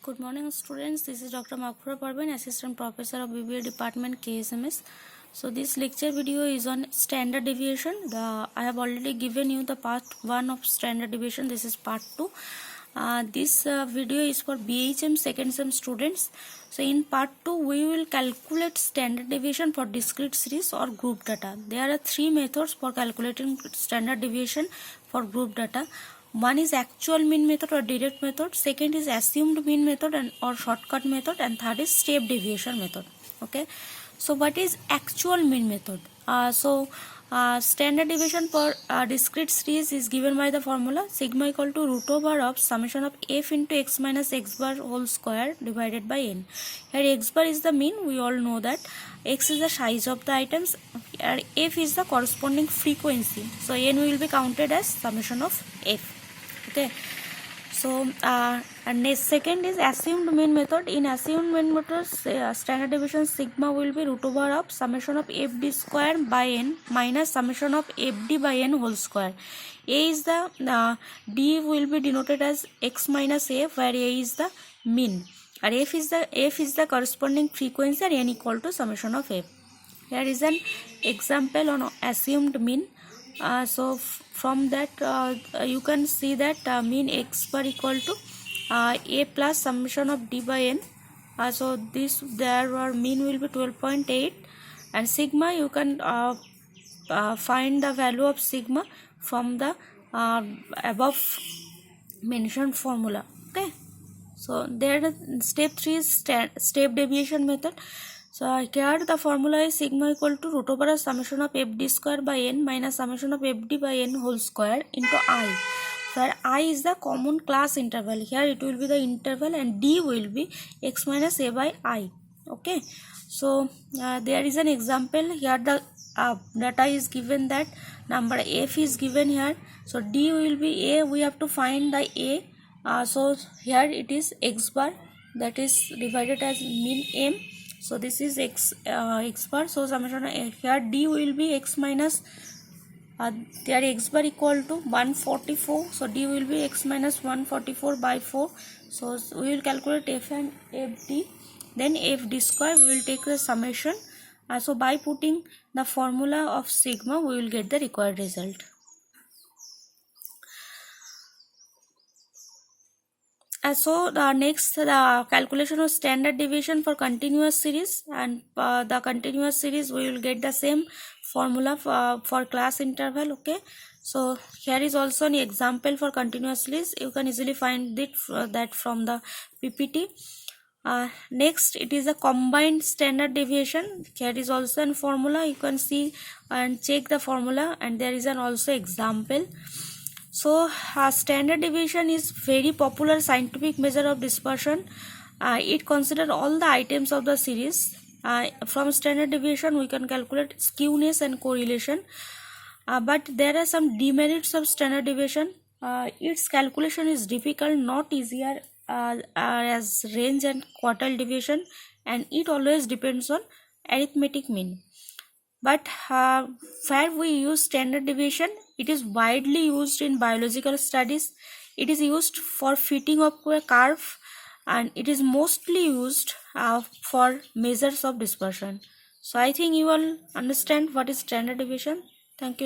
Good morning students, this is Dr. Makhura Parveen, Assistant Professor of BBA Department KSMS. So this lecture video is on standard deviation. I have already given you the part 1 of standard deviation. This is part 2. This video is for BHM second sem students. So in part 2 we will calculate standard deviation for discrete series or group data. There are 3 methods for calculating standard deviation for group data. One is actual mean method or direct method, second is assumed mean method and or shortcut method, and third is step deviation method. Okay, so what is actual mean method? Standard deviation for discrete series is given by the formula sigma equal to root over of summation of f into x minus x bar whole square divided by n. Here x bar is the mean, we all know that. X is the size of the items, and f is the corresponding frequency. So n will be counted as summation of f. Okay, so and second is assumed mean method. In assumed mean method, standard deviation sigma will be root over of summation of fd square by n minus summation of fd by n whole square. A is the d will be denoted as x minus f, where a is the mean, and f is the corresponding frequency, and n equal to summation of f. Here is an example on assumed mean. From that you can see that mean x bar equal to a plus summation of d by n. So there mean will be 12.8, and sigma you can find the value of sigma from the above mentioned formula. Okay, so there step 3 is step deviation method. So here the formula is sigma equal to root over a summation of fd square by n minus summation of fd by n whole square into I, where I is the common class interval. Here it will be the interval, and d will be x minus a by I. Okay, so there is an example. Here the data is given, that number f is given here. So d will be a, we have to find the a. So here it is x bar, that is divided as mean m. So this is x bar. So summation here d will be x minus there x bar equal to 144. So d will be x minus 144 by 4. So we will calculate f and fd. Then fd square we will take the summation. So by putting the formula of sigma we will get the required result. So next the calculation of standard deviation for continuous series, and the continuous series we will get the same formula for class interval. Okay, so here is also an example for continuous series. You can easily find it that from the PPT. Next it is a combined standard deviation. Here is also a formula, you can see and check the formula, and there is an also example. So standard deviation is very popular scientific measure of dispersion. It considers all the items of the series. From standard deviation we can calculate skewness and correlation, but there are some demerits of standard deviation. Its calculation is difficult, not easier as range and quartile deviation, and it always depends on arithmetic mean. But where we use standard deviation, it is widely used in biological studies. It is used for fitting of a curve, and it is mostly used for measures of dispersion. So I think you all understand what is standard deviation. Thank you.